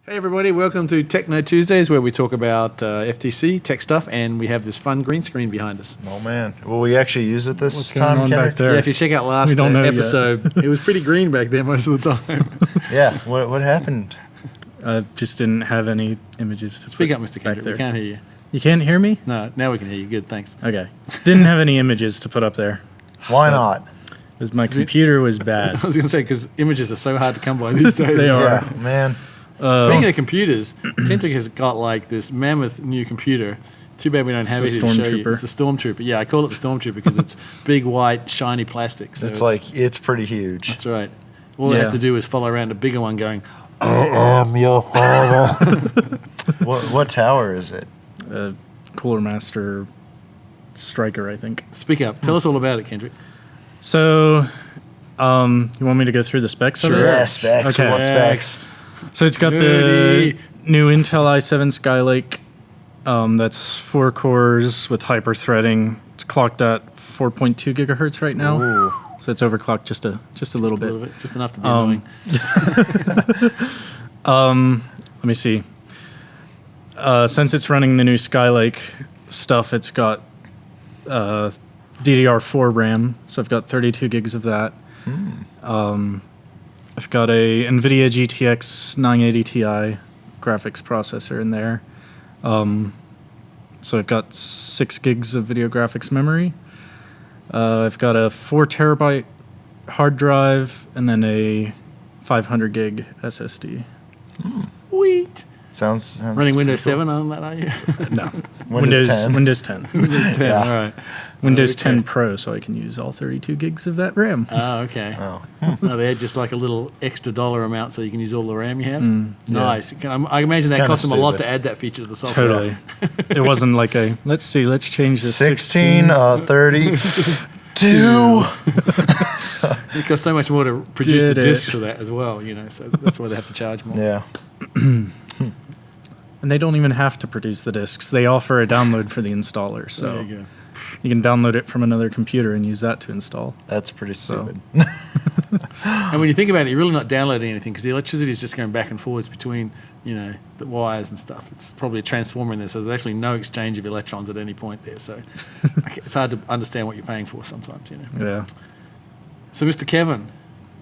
Hey everybody, welcome to TechKnow Tuesdays, where we talk about FTC tech stuff, and we have this fun green screen behind us. Oh man, will we actually use it this What's time, going on Kendrick? back there? Yeah, if you check out last episode, it was pretty green back there most of the time. Yeah, what happened? Just didn't have any images to Speak put up, Mr. back Kendrick, there. we can't hear you. You can't hear me? No, now we can hear you. Good, thanks. Okay. Didn't have any images to put up there Why not? because my computer was I bad. was going to say, because images are so hard to come by these days. They are. Yeah, man. Speaking of computers, Kendrick has got like this mammoth new computer. Too bad we don't have it It's here the to show you. Stormtrooper. It's the Stormtrooper. Yeah, I call it the Stormtrooper because it's big, white, shiny plastic. So It's pretty huge. That's right. All it has Yeah. to do is follow around a bigger one going, I am your father. what tower is it? Cooler Master Striker, I think. speak up. Tell us all about it, Kendrick. So, you want me to go through the specs of it? Yeah, specs. Okay. What specs? So it's got Nerdy. the new Intel i7 Skylake. That's 4 cores with hyper threading. It's clocked at 4.2 gigahertz right now. Ooh. So it's overclocked just a little A bit. little bit, just enough to be annoying. Let me see. Since it's running the new Skylake stuff, it's got DDR4 RAM, so I've got 32 gigs of that. I've got a NVIDIA GTX 980 Ti graphics processor in there. So I've got 6 gigs of video graphics memory. I've got a 4 terabyte hard drive and then a 500 gig SSD. Sweet. Sounds Running Windows pretty 7 on that, are you? No, Windows 10. Windows 10. Windows 10, Yeah. all right. Windows Okay. 10 Pro, so I can use all 32 gigs of that RAM. Oh, okay. cool. No, they had just like a little extra dollar amount so you can use all the RAM you have. yeah. Nice. I imagine that kinda cost them a lot stupid. to add that feature to the software. Totally. It wasn't like a, let's change this 16, 30, 2. It costs so much more to produce the Did it. discs for that as well, so that's why they have to charge more. Yeah. And they don't even have to produce the discs. They offer a download for the installer, so There you go. you can download it from another computer and use that to install. That's pretty So- stupid. And when you think about it, you're really not downloading anything because the electricity is just going back and forwards between, the wires and stuff. It's probably a transformer in there, so there's actually no exchange of electrons at any point there. So it's hard to understand what you're paying for sometimes, Yeah. So, Mr. Kevin,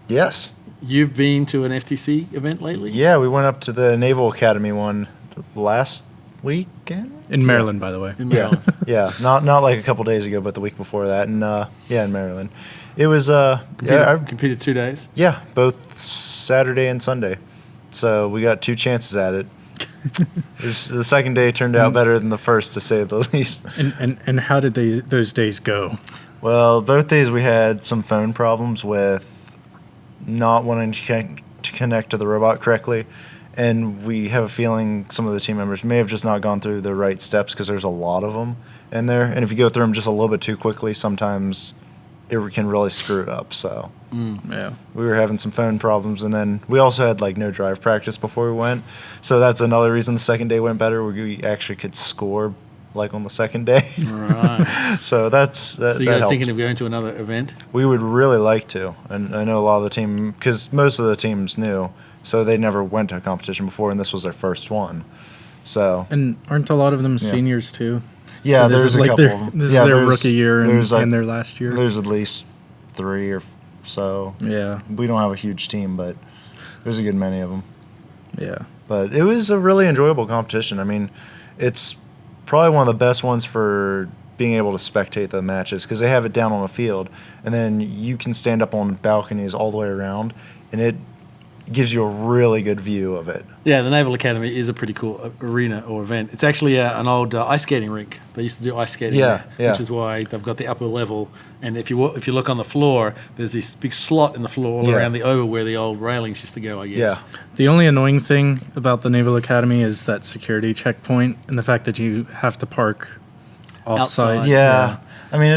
Yes. you've been to an FTC event lately? Yeah, we went up to the Naval Academy one last weekend. In Maryland, by the way. In Yeah, Maryland. yeah, not like a couple days ago, but the week before that, and in Maryland, it was Competed 2 days. yeah, both Saturday and Sunday, so we got 2 chances at it. The second day turned out better than the first, to say the least. And how did those days go? Well, both days we had some phone problems with not wanting to connect to the robot correctly. And we have a feeling some of the team members may have just not gone through the right steps because there's a lot of them in there. And if you go through them just a little bit too quickly, sometimes it can really screw it up. So Yeah. we were having some phone problems. And then we also had no drive practice before we went. So that's another reason the second day went better. We actually could score on the second day. Right. So that So you that guys helped. thinking of going to another event? We would really like to, and I know a lot of the team, because most of the team's new, so they never went to a competition before, and this was their first one. So And aren't a lot of them Yeah. seniors too? yeah, So this there's is a like couple their, of them. This Yeah, is their there's- rookie year there's and their last year. There's at least 3 or so. Yeah. We don't have a huge team, but there's a good many of them. Yeah. But it was a really enjoyable competition. I mean, it's probably one of the best ones for being able to spectate the matches because they have it down on the field, and then you can stand up on balconies all the way around, and it gives you a really good view of it. Yeah, the Naval Academy is a pretty cool arena or event. It's actually an old ice skating rink. They used to do ice skating Yeah, there, yeah. which is why they've got the upper level. And if you look on the floor, there's this big slot in the floor all Yeah. around the oval where the old railings used to go, I guess. Yeah. The only annoying thing about the Naval Academy is that security checkpoint and the fact that you have to park Outside. offside. Yeah. I mean,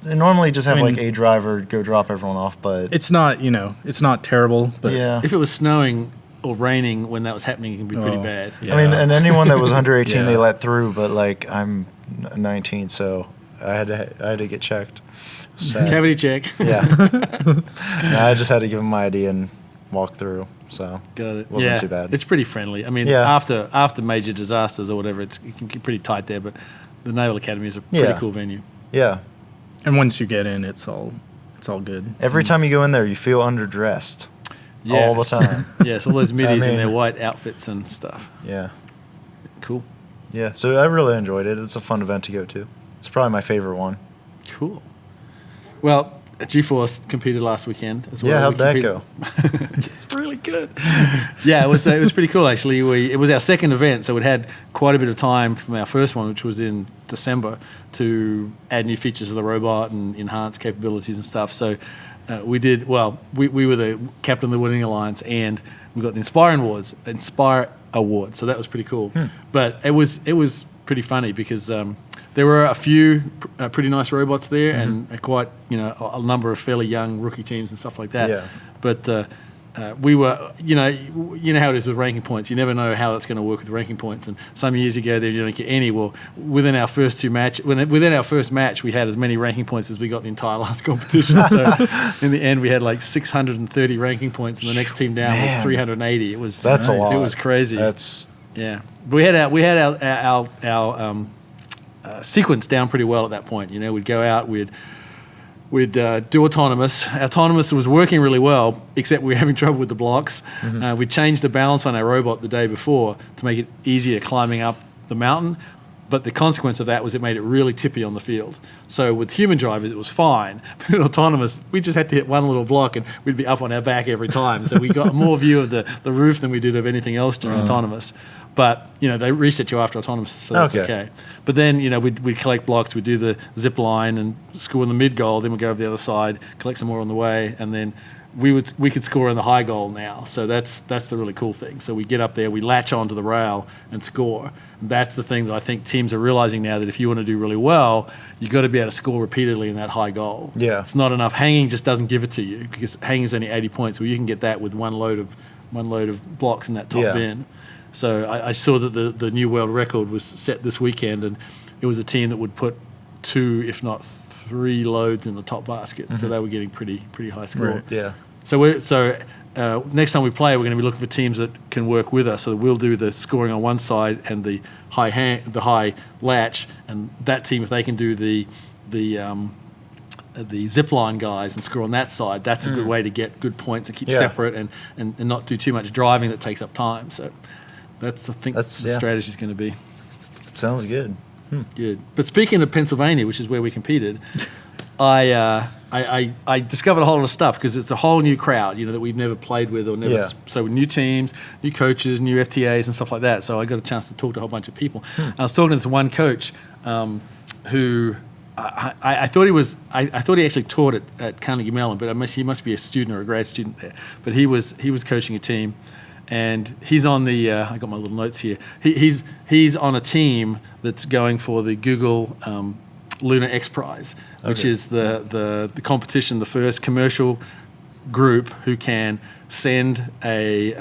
they normally just have I mean- a driver go drop everyone off, but It's not, it's not terrible, but yeah. If it was snowing or raining when that was happening, it can be pretty Oh, bad. yeah. I mean, and anyone that was under 18, they Yeah. let through, but I'm 19, so I had to get checked. Sad. Cavity check. Yeah. No, I just had to give them my ID and walk through. so Got it. wasn't Yeah, too bad. it's pretty friendly. I mean, Yeah. after major disasters or whatever, it can get pretty tight there. But the Naval Academy is a pretty Yeah. cool venue. Yeah. And once you get in, it's all good. Every time you go in there, you feel underdressed. All the Yes. time. Yes, all those middies in mean- their white outfits and stuff. Yeah. Cool. Yeah. So I really enjoyed it. It's a fun event to go to. It's probably my favorite one. Cool. Well, G-Force competed last weekend as well. Yeah, how'd We that competed- go? It's really good. Yeah, it was pretty cool actually. It was our second event, so it had quite a bit of time from our first one, which was in December, to add new features of the robot and enhance capabilities and stuff. So we did well. We were the captain of the winning alliance, and we got the Inspire Award. So that was pretty cool. But it was pretty funny because there were a few pretty nice robots there, and quite a number of fairly young rookie teams and stuff like that. Yeah. But we were, you know how it is with ranking points. You never know how that's going to work with ranking points. And some years you go there, you don't get any. Well, within our first match, we had as many ranking points as we got the entire last competition. So in the end, we had like 630 ranking points, and the next team down was Man. 380. That's a lot. It was crazy. That's Yeah, we had our sequence down pretty well at that point. We'd go out, we'd do autonomous. Autonomous was working really well, except we were having trouble with the blocks. We changed the balance on our robot the day before to make it easier climbing up the mountain. But the consequence of that was it made it really tippy on the field. So with human drivers, it was fine. But in autonomous, we just had to hit one little block and we'd be up on our back every time. So we got more view of the roof than we did of anything else during autonomous. But, they reset you after autonomous, so that's okay. But then, we'd collect blocks, we'd do the zip line and score in the mid goal, then we'd go over the other side, collect some more on the way, and then we could score in the high goal now. So that's the really cool thing. So we get up there, we latch onto the rail and score. And that's the thing that I think teams are realizing now, that if you want to do really well, you've got to be able to score repeatedly in that high goal. Yeah. It's not enough. Hanging just doesn't give it to you, because hanging is only 80 points. Well, you can get that with one load of blocks in that top bin. So I saw that the new world record was set this weekend, and it was a team that would put 2, if not 3 loads in the top basket. So they were getting pretty high score. Right. Yeah. So next time we play, we're going to be looking for teams that can work with us. So we'll do the scoring on one side and the high latch, and that team, if they can do the zip line guys and score on that side, that's a good way to get good points and keep separate and not do too much driving that takes up time. So that's, I think, the strategy is going to be. Sounds good. Good. But speaking of Pennsylvania, which is where we competed, I discovered a whole lot of stuff, because it's a whole new crowd, that we've never played with or never. Yeah. So new teams, new coaches, new FTAs and stuff like that. So I got a chance to talk to a whole bunch of people. And I was talking to this one coach who I thought he was. I thought he actually taught at Carnegie Mellon, but he must be a student or a grad student there. But he was coaching a team. And he's on the. I got my little notes here. He's on a team that's going for the Google Lunar X Prize, which is the competition, the first commercial group who can send a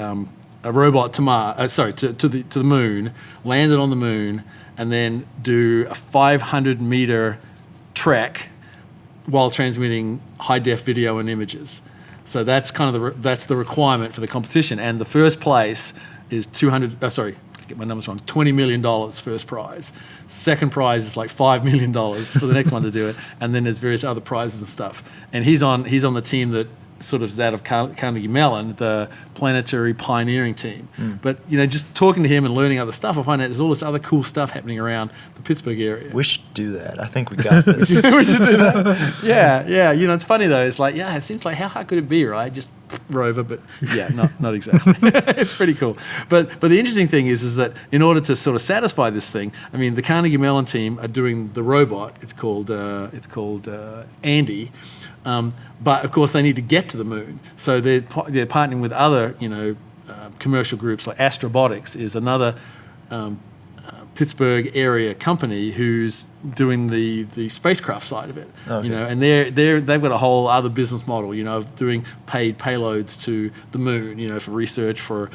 robot to the moon, land it on the moon, and then do a 500-meter trek while transmitting high-def video and images. So that's kind of that's the requirement for the competition, and the first place is get my numbers wrong. $20 million first prize. Second prize is like $5 million for the next one to do it, and then there's various other prizes and stuff. And he's on the team that sort of is that of Carnegie Mellon, the planetary pioneering team. But just talking to him and learning other stuff, I find out there's all this other cool stuff happening around the Pittsburgh area. We should do that. I think we got this. We should do that. Yeah. It's funny though. It's like, it seems like how hard could it be, right? Just rover, but not exactly. It's pretty cool. But the interesting thing is that in order to sort of satisfy this thing, I mean, the Carnegie Mellon team are doing the robot. It's called Andy. But of course, they need to get to the moon, so they're partnering with other, commercial groups like Astrobotics is another Pittsburgh area company who's doing the spacecraft side of it. And they've got a whole other business model, of doing paid payloads to the moon, for research, for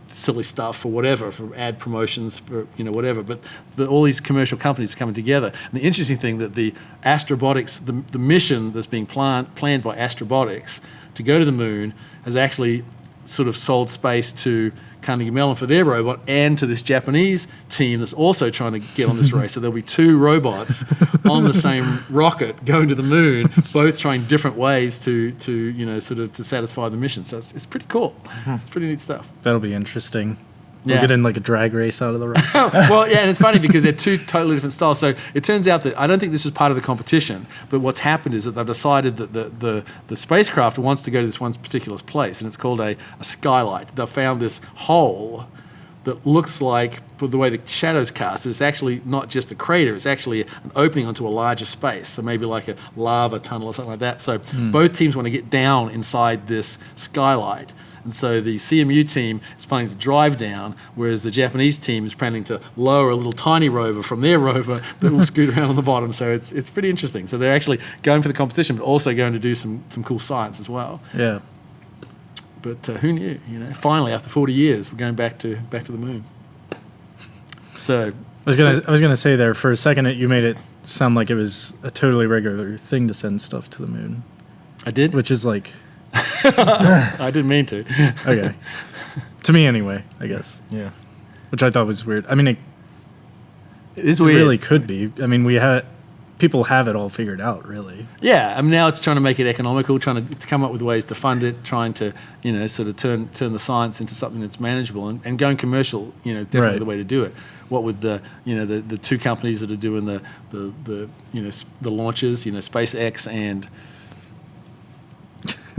silly stuff, for whatever, for ad promotions, for whatever. But all these commercial companies are coming together. And the interesting thing that the Astrobotics, the mission that's being planned by Astrobotics to go to the moon, has actually sort of sold space to Carnegie Mellon for their robot and to this Japanese team that's also trying to get on this race. So there'll be two robots on the same rocket going to the moon, both trying different ways to sort of to satisfy the mission. So it's pretty cool. It's pretty neat stuff. That'll be interesting. We'll Yeah. get in like a drag race out of the race. Well, yeah, and it's funny because they're two totally different styles. So it turns out that I don't think this is part of the competition, but what's happened is that they've decided that the spacecraft wants to go to this one particular place, and it's called a skylight. They've found this hole that looks like, with the way the shadows cast, it's actually not just a crater, it's actually an opening onto a larger space, so maybe like a lava tunnel or something like that. So both teams want to get down inside this skylight. And so the CMU team is planning to drive down, whereas the Japanese team is planning to lower a little tiny rover from their rover that will scoot around on the bottom. So it's pretty interesting. So they're actually going for the competition, but also going to do some cool science as well. Yeah. But who knew? Finally, after 40 years, we're going back to the moon. So I was gonna say there for a second you made it sound like it was a totally regular thing to send stuff to the moon, I did, which is like I didn't mean to. okay to me anyway, I guess. Yeah. Which I thought was weird. I mean, It is it weird. really could be. I mean, people have it all figured out, really. Yeah, I mean now it's trying to make it economical, trying to come up with ways to fund it, trying to sort of turn the science into something that's manageable and going commercial. Definitely Right. the way to do it. What with the the two companies that are doing the launches, SpaceX and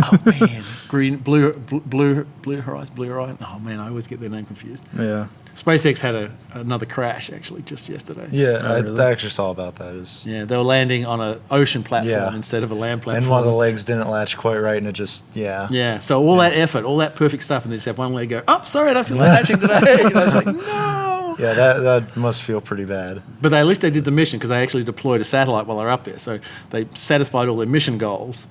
oh man, Blue Horizon. Oh man, I always get their name confused. Yeah. SpaceX had another crash actually just yesterday. Yeah, Oh, really? I actually saw about that. Yeah, they were landing on an ocean platform Yeah. instead of a land platform. And one of the legs didn't latch quite right, and it just, Yeah, so all that effort, all that perfect stuff, and they just have one leg go, oh, sorry, I don't feel like latching today. I was like, no. Yeah, that must feel pretty bad. But at least they did the mission because they actually deployed a satellite while they're up there. So they satisfied all their mission goals,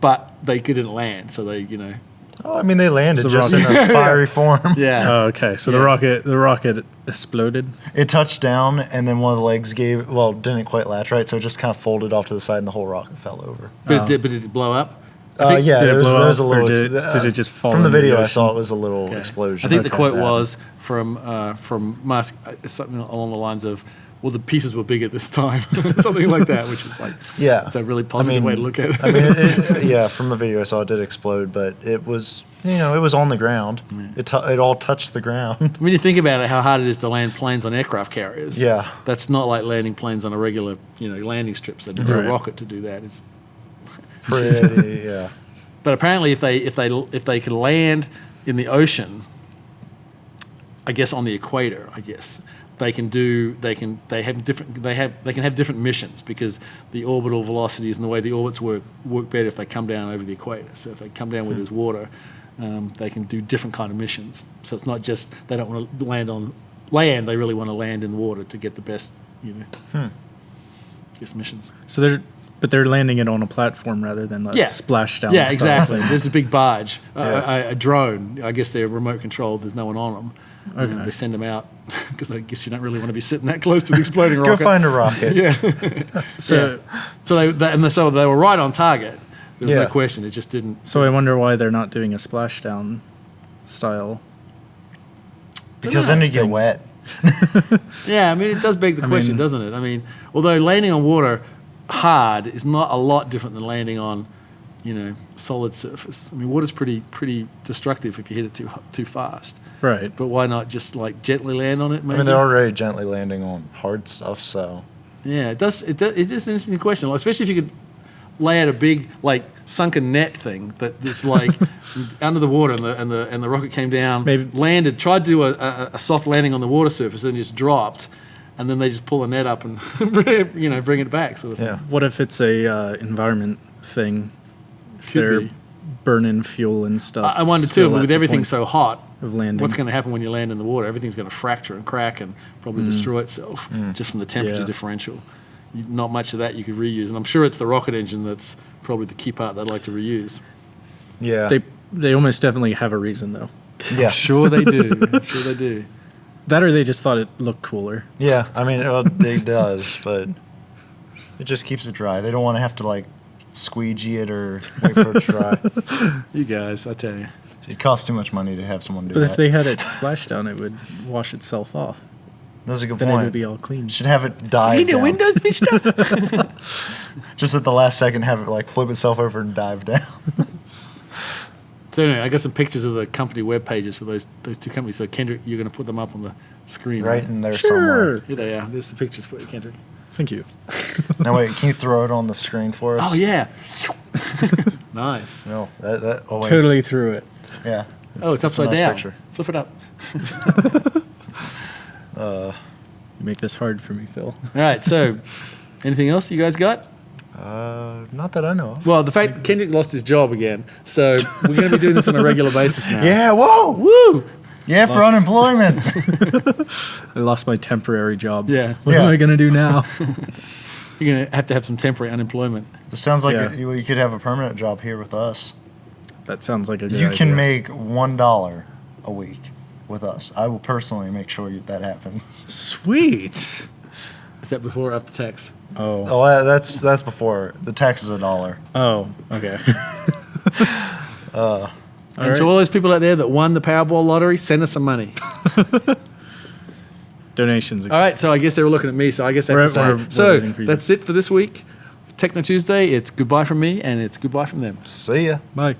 but they couldn't land. So they, Oh, I mean, they landed The just in rocket- a fiery form. yeah. Oh, okay. So Yeah. the rocket exploded. It touched down, and then one of the legs didn't quite latch right, so it just kind of folded off to the side, and the whole rocket fell over. But did it blow up? Yeah, Did it blow there was a up, or little. did it just fall From the into the video I ocean? saw, it was a little Okay. explosion. I think the Okay. quote Yeah. was from Musk, something along the lines of, well, the pieces were bigger this time. Something like that, which is like, Yeah. it's a really positive way to look at it. I mean, yeah, from the video I saw, it did explode, but it was, it was on the ground. It all touched the ground. When you think about it, how hard it is to land planes on aircraft carriers. Yeah. That's not like landing planes on a regular, landing strip. So to do a Right. rocket to do that is. Pretty, yeah. But apparently, if they can land in the ocean, I guess on the equator, they can have different missions because the orbital velocities and the way the orbits work better if they come down over the equator. So if they come down where there's water, they can do different kind of missions. So it's not just they don't want to land on land; they really want to land in the water to get the best, missions. So they're landing it on a platform rather than a Yeah. splashdown. Yeah, style exactly. thing. There's a big barge, Yeah. a drone. I guess they're remote controlled. There's no one on them. Okay. They send them out because I guess you don't really want to be sitting that close to the exploding Go rocket. find a rocket. Yeah. So So they were right on target. There was Yeah. no question. It just didn't. So I wonder why they're not doing a splashdown style. Because then you get wet. Yeah, I mean, it does beg the question, doesn't it? I mean, although landing on water hard is not a lot different than landing on, solid surface. I mean, water's pretty destructive if you hit it too fast. Right. But why not just like gently land on it? Maybe? I mean, they're already gently landing on hard stuff, so. Yeah, it is an interesting question, like, especially if you could lay out a big like sunken net thing that's like under the water and the rocket came down, Maybe. landed, tried to do a soft landing on the water surface, then just dropped, and then they just pull the net up and bring it back, sort of thing. Yeah. What if it's a environment thing? If Could they're be. burning fuel and stuff. I wonder too, still but at with the everything point so hot, of landing. what's going to happen when you land in the water? Everything's going to fracture and crack and probably destroy itself just from the temperature Yeah. differential. Not much of that you could reuse, and I'm sure it's the rocket engine that's probably the key part they'd like to reuse. Yeah. They almost definitely have a reason though. yeah. Sure they do. Sure they do. That or they just thought it looked cooler. Yeah, I mean, it does, but it just keeps it dry. They don't want to have to, squeegee it or wait for it to dry. You guys, I tell you. It costs too much money to have someone do But that. if they had it splashdown, it would wash itself off. That's a good Then it point. would be all clean. Should have it dive You need your down. windows bitched up. Just at the last second, have it like flip itself over and dive down. So anyway, I got some pictures of the company web pages for those two companies. So Kendrick, you're going to put them up on the screen, Right right? in there somewhere. Here they are. There's the pictures for you, Kendrick. Thank you. Now wait, can you throw it on the screen for us? Oh yeah. Nice. No, that oh, wait, Totally it's- through it. Yeah. Oh, it's a upside nice down. Picture. Flip it up. You make this hard for me, Phil. All right. So, anything else you guys got? Not that I know of. Well, the fact that Kendrick lost his job again, so we're going to be doing this on a regular basis now. Yeah, whoa! Woo! Yeah, for unemployment. I lost my temporary job. Yeah. What am I going to do now? You're going to have some temporary unemployment. This sounds like Yeah. you could have a permanent job here with us. That sounds like a good You idea. can make $1 a week with us. I will personally make sure that happens. Sweet. Is that before or after tax? Oh. Oh, that's before the tax is $1. Oh, okay. And to all those people out there that won the Powerball lottery, send us some money. Donations. All right, so I guess they were looking at me, so I guess I have to We're say. So waiting for you. that's it for this week. Techno Tuesday, it's goodbye from me and it's goodbye from them. See ya. Bye.